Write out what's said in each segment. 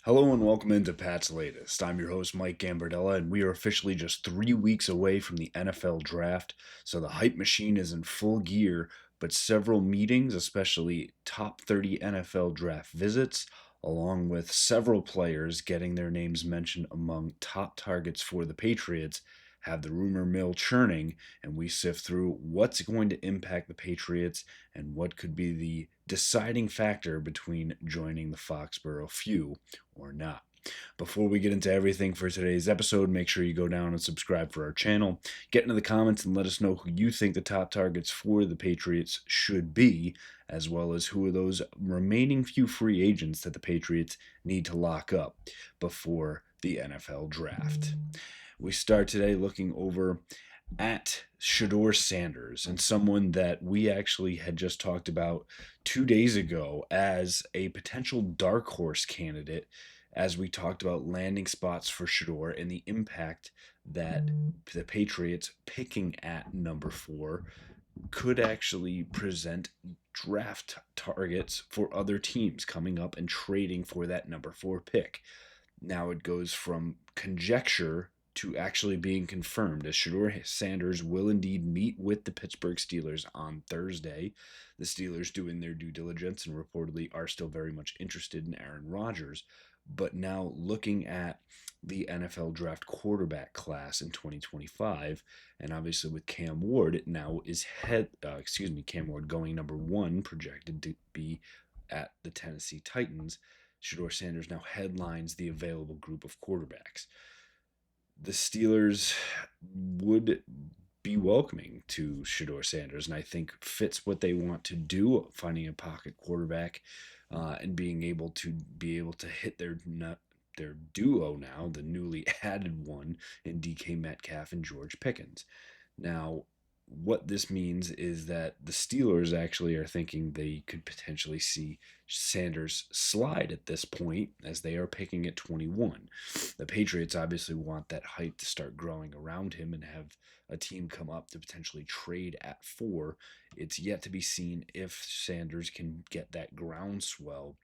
Hello and welcome into Pat's Latest. I'm your host, Mike Gambardella, and we are officially just 3 weeks away from the NFL draft, so the hype machine is in full gear, but several meetings, especially top 30 NFL draft visits, along with several players getting their names mentioned among top targets for the Patriots, have the rumor mill churning, and we sift through what's going to impact the Patriots and what could be the deciding factor between joining the Foxborough few or not. Before we get into everything for today's episode, make sure you go down and subscribe for our channel. Get into the comments and let us know who you think the top targets for the Patriots should be, as well as who are those remaining few free agents that the Patriots need to lock up before the NFL draft. We start today looking over at Shedeur Sanders, and someone that we actually had just talked about 2 days ago as a potential dark horse candidate, as we talked about landing spots for Shedeur and the impact that the Patriots picking at number 4 could actually present draft targets for other teams coming up and trading for that number 4 pick. Now it goes from conjecture to actually being confirmed, as Shedeur Sanders will indeed meet with the Pittsburgh Steelers on Thursday. The Steelers doing their due diligence and reportedly are still very much interested in Aaron Rodgers. But now looking at the NFL draft quarterback class in 2025, and obviously with Cam Ward, it now is Cam Ward going number 1, projected to be at the Tennessee Titans. Shedeur Sanders now headlines the available group of quarterbacks. The Steelers would be welcoming to Shedeur Sanders, and I think fits what they want to do, finding a pocket quarterback and being able to hit their duo now, the newly added one in DK Metcalf and George Pickens. Now, what this means is that the Steelers actually are thinking they could potentially see Sanders slide at this point, as they are picking at 21. The Patriots obviously want that hype to start growing around him and have a team come up to potentially trade at 4. It's yet to be seen if Sanders can get that groundswell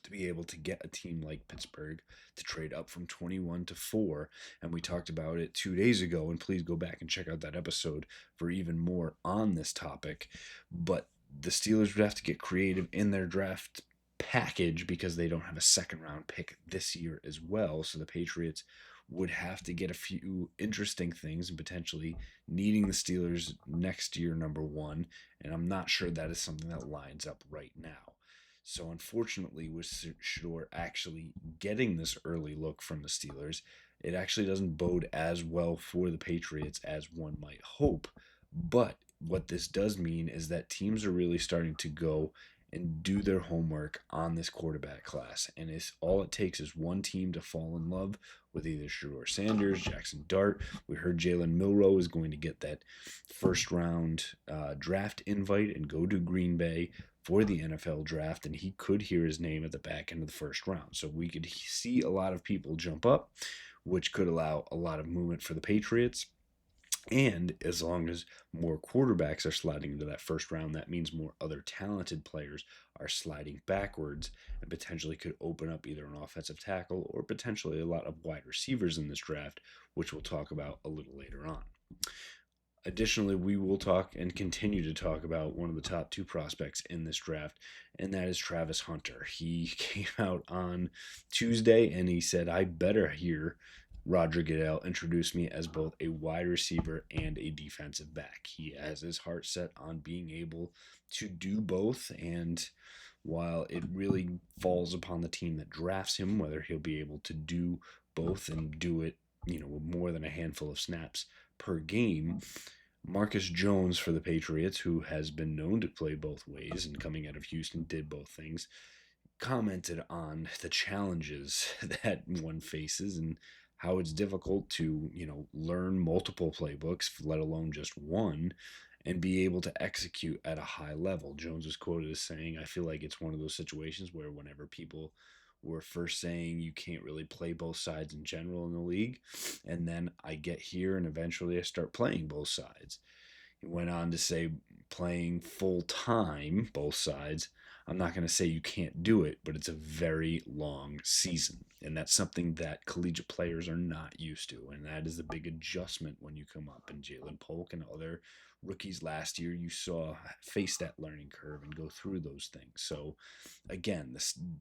to be able to get a team like Pittsburgh to trade up from 21 to 4. And we talked about it 2 days ago, and please go back and check out that episode for even more on this topic. But the Steelers would have to get creative in their draft package because they don't have a second round pick this year as well. So the Patriots would have to get a few interesting things and potentially needing the Steelers next year, number 1. And I'm not sure that is something that lines up right now. So unfortunately, with Shedeur actually getting this early look from the Steelers, it actually doesn't bode as well for the Patriots as one might hope. But what this does mean is that teams are really starting to go and do their homework on this quarterback class. And it's all it takes is one team to fall in love with either Shedeur Sanders, Jackson Dart. We heard Jalen Milroe is going to get that first round draft invite and go to Green Bay for the NFL draft, and he could hear his name at the back end of the first round. So we could see a lot of people jump up, which could allow a lot of movement for the Patriots. And as long as more quarterbacks are sliding into that first round, that means more other talented players are sliding backwards and potentially could open up either an offensive tackle or potentially a lot of wide receivers in this draft, which we'll talk about a little later on. Additionally, we will talk and continue to talk about one of the top 2 prospects in this draft, and that is Travis Hunter. He came out on Tuesday and he said, I better hear Roger Goodell introduce me as both a wide receiver and a defensive back. He has his heart set on being able to do both, and while it really falls upon the team that drafts him whether he'll be able to do both and do it, with more than a handful of snaps per game, Marcus Jones for the Patriots, who has been known to play both ways and coming out of Houston did both things, commented on the challenges that one faces and how it's difficult to, learn multiple playbooks, let alone just one, and be able to execute at a high level. Jones was quoted as saying, I feel like it's one of those situations where whenever people were first saying you can't really play both sides in general in the league, and then I get here and eventually I start playing both sides. He went on to say, playing full time both sides, I'm not going to say you can't do it, but it's a very long season. And that's something that collegiate players are not used to. And that is a big adjustment when you come up. And Jalen Polk and other rookies last year, you saw face that learning curve and go through those things. So, again,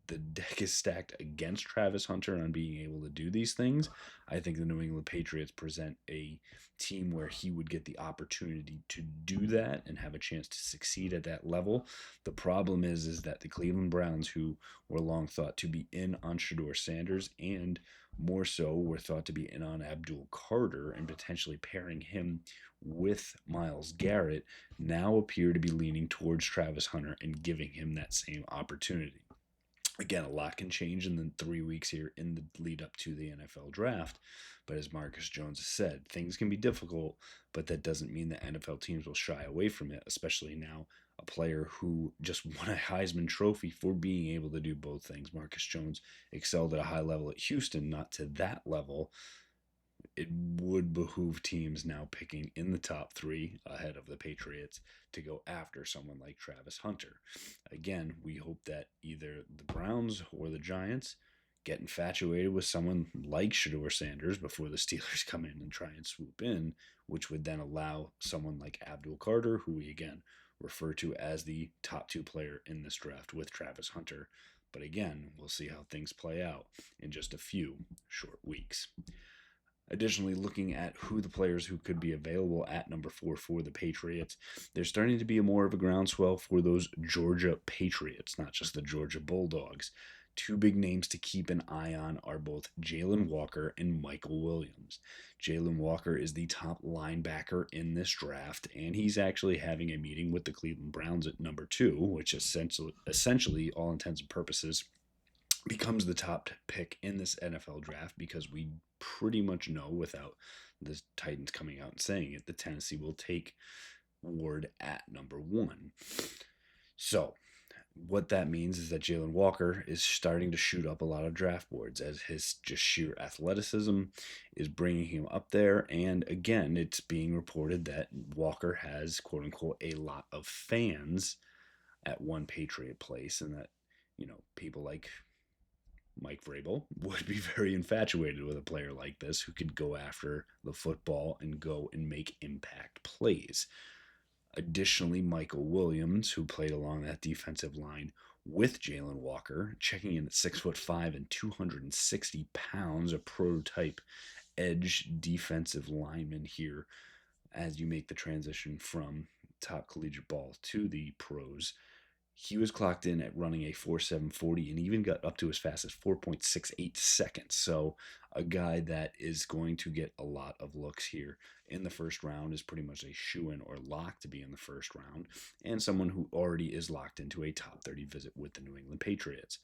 the deck is stacked against Travis Hunter on being able to do these things. I think the New England Patriots present a team where he would get the opportunity to do that and have a chance to succeed at that level. The problem is that the Cleveland Browns, who were long thought to be in on Shedeur Sanders and more so were thought to be in on Abdul Carter and potentially pairing him with Myles Garrett, now appear to be leaning towards Travis Hunter and giving him that same opportunity. Again, a lot can change in the 3 weeks here in the lead up to the NFL draft. But as Marcus Jones has said, things can be difficult, but that doesn't mean that NFL teams will shy away from it, especially now a player who just won a Heisman Trophy for being able to do both things. Marcus Jones excelled at a high level at Houston, not to that level. It would behoove teams now picking in the top three ahead of the Patriots to go after someone like Travis Hunter. Again, we hope that either the Browns or the Giants get infatuated with someone like Shedeur Sanders before the Steelers come in and try and swoop in, which would then allow someone like Abdul Carter, who we again refer to as the top two player in this draft with Travis Hunter. But again, we'll see how things play out in just a few short weeks. Additionally, looking at who the players who could be available at number 4 for the Patriots, there's starting to be more of a groundswell for those Georgia Patriots, not just the Georgia Bulldogs. Two big names to keep an eye on are both Jalen Walker and Michael Williams. Jalen Walker is the top linebacker in this draft, and he's actually having a meeting with the Cleveland Browns at number 2, which essentially all intents and purposes, becomes the top pick in this NFL draft because we pretty much know without the Titans coming out and saying it, that Tennessee will take Ward at number 1. So what that means is that Jalen Walker is starting to shoot up a lot of draft boards as his just sheer athleticism is bringing him up there. And again, it's being reported that Walker has, quote unquote, a lot of fans at one Patriot place, and that, people like Mike Vrabel would be very infatuated with a player like this who could go after the football and go and make impact plays. Additionally, Michael Williams, who played along that defensive line with Jalen Walker, checking in at 6'5" and 260 pounds, a prototype edge defensive lineman here as you make the transition from top collegiate ball to the pros. He was clocked in at running a 4.740 and even got up to as fast as 4.68 seconds. So a guy that is going to get a lot of looks here in the first round is pretty much a shoo-in or lock to be in the first round, and someone who already is locked into a top 30 visit with the New England Patriots.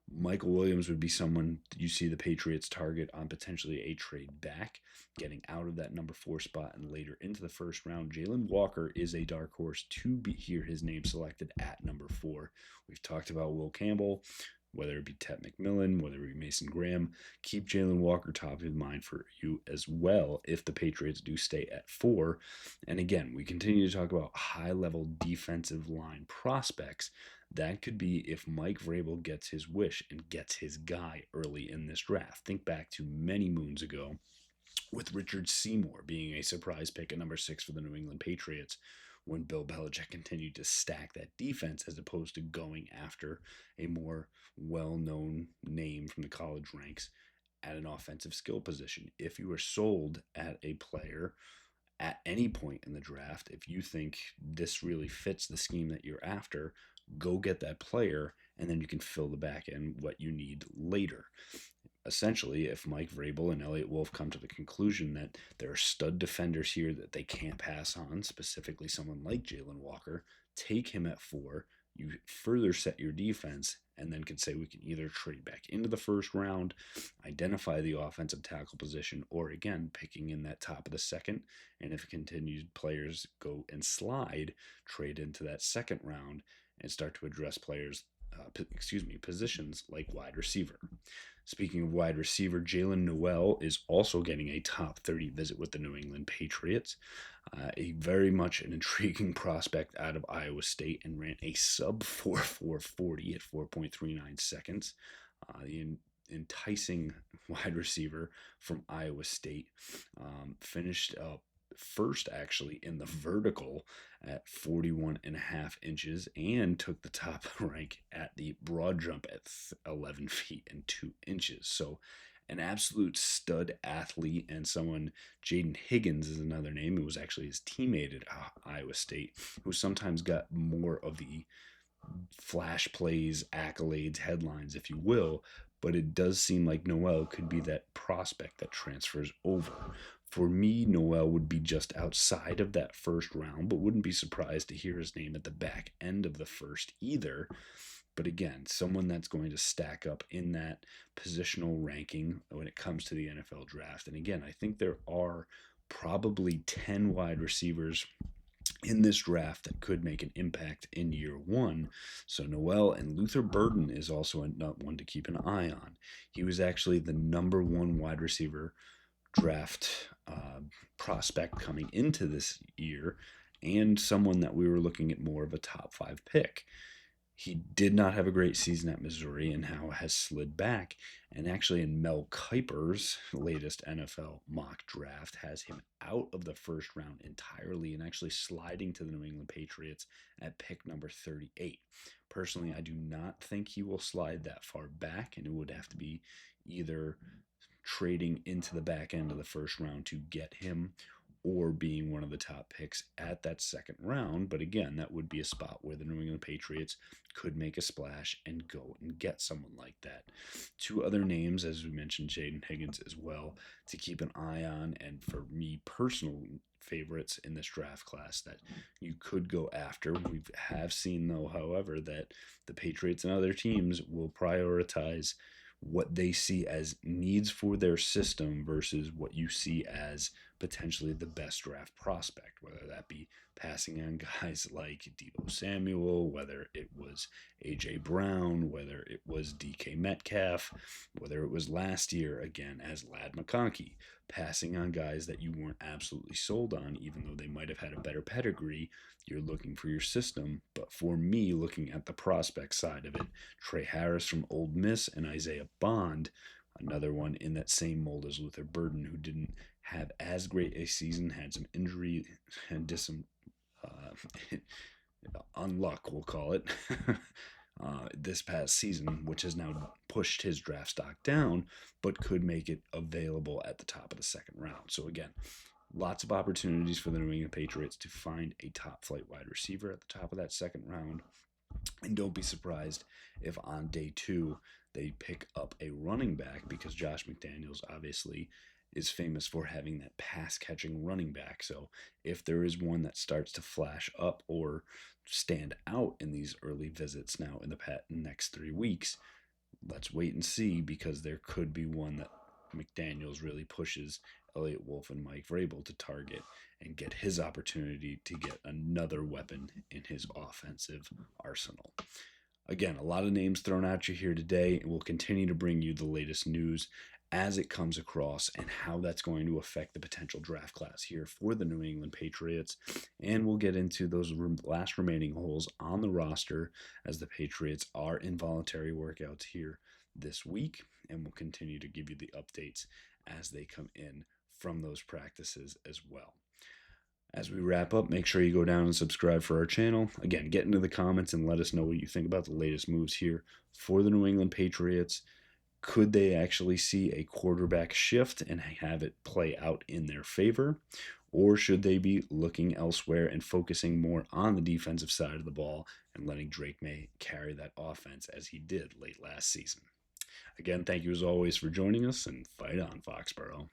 Michael Williams would be someone you see the Patriots target on potentially a trade back, getting out of that number 4 spot and later into the first round. Jalen Walker is a dark horse to hear his name selected at number 4. We've talked about Will Campbell, whether it be Ted McMillan, whether it be Mason Graham. Keep Jalen Walker top of mind for you as well if the Patriots do stay at 4. And again, we continue to talk about high-level defensive line prospects. That could be if Mike Vrabel gets his wish and gets his guy early in this draft. Think back to many moons ago with Richard Seymour being a surprise pick at number 6 for the New England Patriots when Bill Belichick continued to stack that defense as opposed to going after a more well-known name from the college ranks at an offensive skill position. If you are sold at a player at any point in the draft, if you think this really fits the scheme that you're after, go get that player, and then you can fill the back end what you need later. Essentially, if Mike Vrabel and Elliott Wolf come to the conclusion that there are stud defenders here that they can't pass on, specifically someone like Jalen Walker, take him at 4. You further set your defense and then can say we can either trade back into the first round, identify the offensive tackle position, or again, picking in that top of the second. And if continued players go and slide, trade into that second round and start to address players positions like wide receiver. Speaking of wide receiver, Jalen Noel is also getting a top 30 visit with the New England Patriots. A very much an intriguing prospect out of Iowa State and ran a sub 4.40 at 4.39 seconds. The enticing wide receiver from Iowa State finished up first actually in the vertical at 41 and a half inches and took the top rank at the broad jump at 11 feet and 2 inches. So an absolute stud athlete, and someone, Jaden Higgins is another name. It was actually his teammate at Iowa State, who sometimes got more of the flash plays, accolades, headlines, if you will. But it does seem like Noel could be that prospect that transfers over. For me, Noel would be just outside of that first round, but wouldn't be surprised to hear his name at the back end of the first either. But again, someone that's going to stack up in that positional ranking when it comes to the NFL draft. And again, I think there are probably 10 wide receivers in this draft that could make an impact in year one. So Noel and Luther Burden is also one to keep an eye on. He was actually the number one wide receiver draft prospect coming into this year, and someone that we were looking at more of a top 5 pick. He did not have a great season at Missouri and now has slid back. And actually, in Mel Kiper's latest NFL mock draft, has him out of the first round entirely and actually sliding to the New England Patriots at pick number 38. Personally, I do not think he will slide that far back, and it would have to be either trading into the back end of the first round to get him or being one of the top picks at that second round. But again, that would be a spot where the New England Patriots could make a splash and go and get someone like that. Two other names, as we mentioned, Jaden Higgins as well, to keep an eye on, and for me, personal favorites in this draft class that you could go after. We have seen, though, however, that the Patriots and other teams will prioritize what they see as needs for their system versus what you see as potentially the best draft prospect, whether that be passing on guys like Deebo Samuel, whether it was A.J. Brown, whether it was D.K. Metcalf, whether it was last year, again, as Ladd McConkey, passing on guys that you weren't absolutely sold on, even though they might have had a better pedigree. You're looking for your system. But for me, looking at the prospect side of it, Trey Harris from Ole Miss and Isaiah Bond, another one in that same mold as Luther Burden, who didn't have as great a season, had some injury and did some unluck, we'll call it, this past season, which has now pushed his draft stock down, but could make it available at the top of the second round. So again, lots of opportunities for the New England Patriots to find a top flight wide receiver at the top of that second round. And don't be surprised if on day 2 they pick up a running back, because Josh McDaniels obviously is famous for having that pass catching running back. So if there is one that starts to flash up or stand out in these early visits now in the next 3 weeks, let's wait and see, because there could be one that McDaniels really pushes Elliott Wolf and Mike Vrabel to target and get his opportunity to get another weapon in his offensive arsenal. Again, a lot of names thrown at you here today, and we'll continue to bring you the latest news as it comes across and how that's going to affect the potential draft class here for the New England Patriots. And we'll get into those last remaining holes on the roster as the Patriots are in voluntary workouts here this week, and we'll continue to give you the updates as they come in from those practices as well. As we wrap up, make sure you go down and subscribe for our channel. Again, get into the comments and let us know what you think about the latest moves here for the New England Patriots. Could they actually see a quarterback shift and have it play out in their favor? Or should they be looking elsewhere and focusing more on the defensive side of the ball and letting Drake May carry that offense as he did late last season? Again, thank you as always for joining us, and fight on, Foxborough.